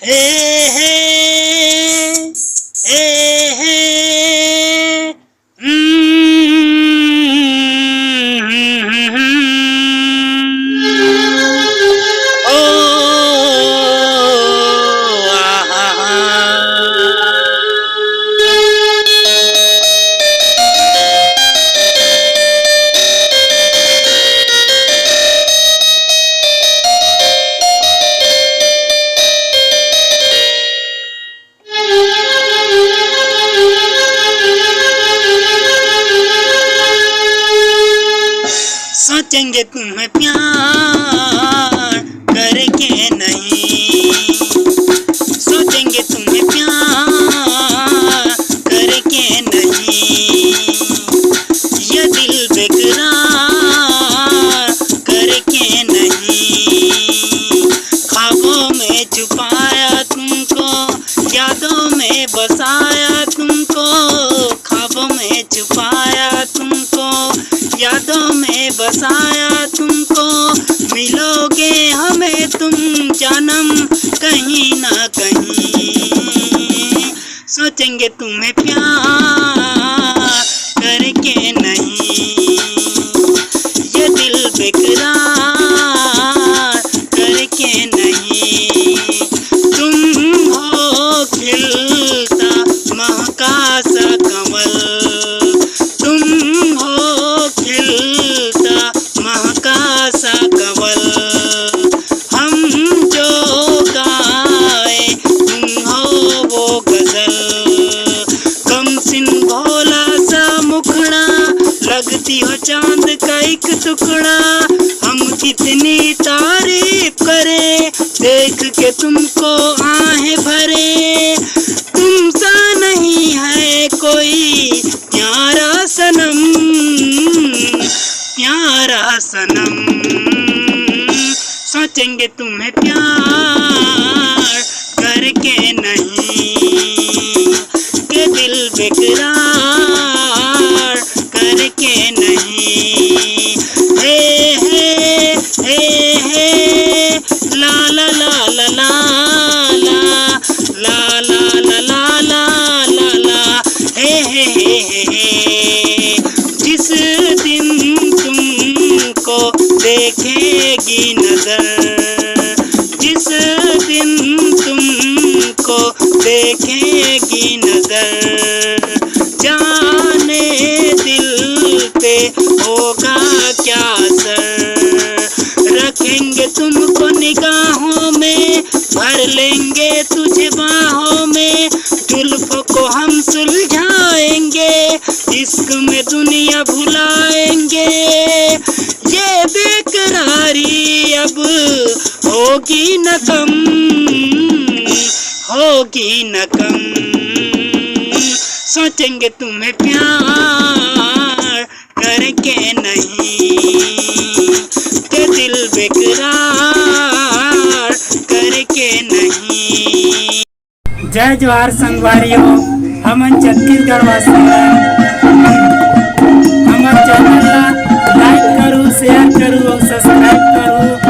हे हे हे हे ओ सोचेंगे तुम्हें प्यार करके नहीं, सोचेंगे तुम्हें प्यार करके नहीं, ये दिल बेकरार करके नहीं, ख्वाबों में छुपाया तुमको, यादों में बसाया तुमको, ख्वाबों में छुपाया तुमको, यादों में बसाया तुमको, मिलोगे हमें तुम जन्म कहीं ना कहीं, सोचेंगे तुम्हें प्यार करके नहीं, ये दिल बेकरार करके नहीं, तुम हो खिलता महका सा कमल, तुम हो खिलता महका सा कमल, हम जो गाए तुम हो वो गजल, कम सिन भोला सा मुखड़ा, लगती हो चांद का एक टुकड़ा, हम कितनी तारीफ करें देख के तुमको आहें भरे, तुमसा नहीं है कोई प्यारा सनम, प्यारा सनम, सोचेंगे तुम्हें प्यार करके नहीं, के दिल बेकरार करके नहीं, हे हे हे हे ला ला ला ला ला ला ला ला ला ला ला ला हे हे हे, जिस दिन तुमको देखेगी नजर, जिस दिन तुमको देखेगी नजर, जाने दिल पे होगा क्या असर, रखेंगे तुमको निगाहों में, भर लेंगे तुझे बाहों में, जुल्फों को हम सुलझाएंगे, इश्क में दुनिया भुलाएंगे, ये बेकरारी अब होगी न कम, होगी न कम, सोचेंगे तुम्हें प्यार करके नहीं, के दिल बेकरार करके नहीं। जय जोहार संगवारियों, हमन छत्तीसगढ़ वासी हमार चैनल ला लाइक करूँ, शेयर करूँ और सब्सक्राइब करूँ।